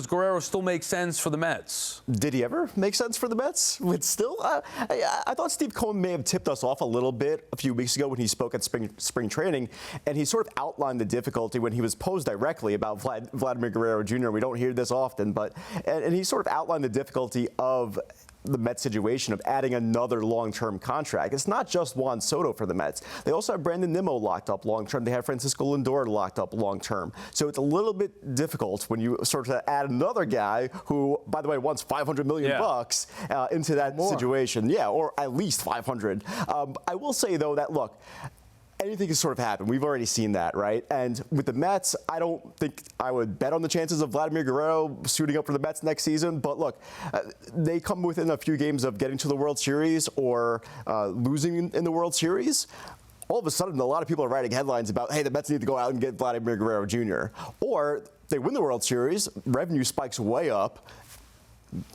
Guerrero still makes sense for the Mets? Did he ever make sense for the Mets? With still, I thought Steve Cohen may have tipped us off a little bit a few weeks ago when he spoke at spring training, and he sort of outlined the difficulty when he was posed directly about Vladimir Guerrero Jr. We don't hear this often, but and he sort of outlined the difficulty of the Mets situation of adding another long-term contract. It's not just Juan Soto for the Mets. They also have Brandon Nimmo locked up long-term. They have Francisco Lindor locked up long-term. So it's a little bit difficult when you sort of add another guy who, by the way, wants $500 million bucks into that situation. Yeah, or at least 500. I will say, though, that, look, anything can sort of happen. We've already seen that, right? And with the Mets, I don't think I would bet on the chances of Vladimir Guerrero suiting up for the Mets next season. But look, they come within a few games of getting to the World Series or losing in the World Series. All of a sudden, a lot of people are writing headlines about, hey, the Mets need to go out and get Vladimir Guerrero Jr. Or they win the World Series, revenue spikes way up.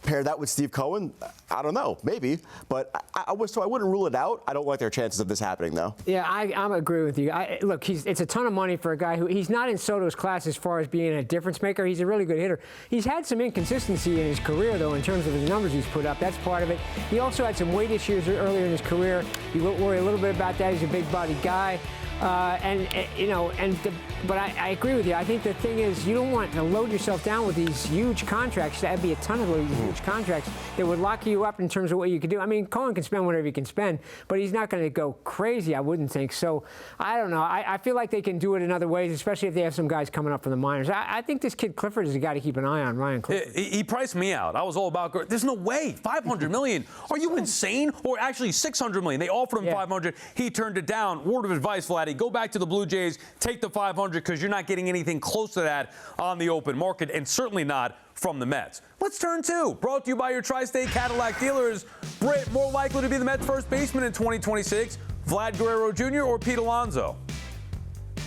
Pair that with Steve Cohen, I don't know, maybe. But I wouldn't rule it out. I don't like their chances of this happening, though. Yeah, I'm agree with you. Look, it's a ton of money for a guy who he's not in Soto's class as far as being a difference maker. He's a really good hitter. He's had some inconsistency in his career, though, in terms of the numbers he's put up. That's part of it. He also had some weight issues earlier in his career. You worry a little bit about that. He's a big-bodied guy. But I agree with you. I think the thing is, you don't want to load yourself down with these huge contracts. That'd be a ton of these huge contracts that would lock you up in terms of what you could do. I mean, Cohen can spend whatever he can spend, but he's not going to go crazy, I wouldn't think. So, I don't know. I feel like they can do it in other ways, especially if they have some guys coming up from the minors. I think this kid Clifford is a guy to keep an eye on, Ryan Clifford. He priced me out. I was all about, there's no way, $500 million. Are you insane? Or actually $600 million. They offered him $500. He turned it down. Word of advice, Vladdy, go back to the Blue Jays, take the $500 because you're not getting anything close to that on the open market, and certainly not from the Mets. Let's turn to, brought to you by your Tri-State Cadillac dealers. Britt, more likely to be the Mets' first baseman in 2026, Vlad Guerrero Jr. or Pete Alonso?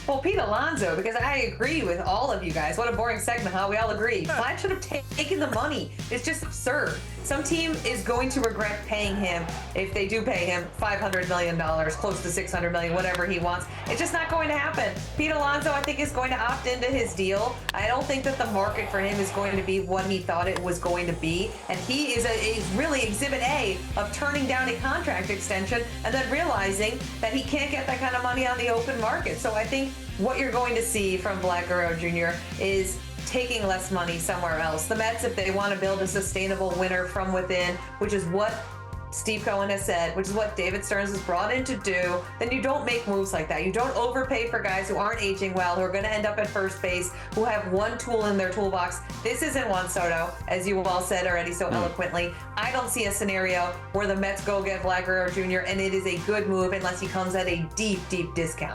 Well, Pete Alonso, because I agree with all of you guys. What a boring segment, huh? We all agree. Vlad should have taken the money. It's just absurd. Some team is going to regret paying him if they do pay him $500 million, close to $600 million, whatever he wants. It's just not going to happen. Pete Alonso, I think, is going to opt into his deal. I don't think that the market for him is going to be what he thought it was going to be. And he is really exhibit A of turning down a contract extension and then realizing that he can't get that kind of money on the open market. So I think what you're going to see from Vlad Guerrero Jr. is taking less money somewhere else. The Mets, if they want to build a sustainable winner from within, which is what Steve Cohen has said, which is what David Stearns is brought in to do, then you don't make moves like that. You don't overpay for guys who aren't aging well, who are going to end up at first base, who have one tool in their toolbox. This isn't Juan Soto, as you all said already so eloquently. I don't see a scenario where the Mets go get Vlad Guerrero Jr., and it is a good move unless he comes at a deep, deep discount.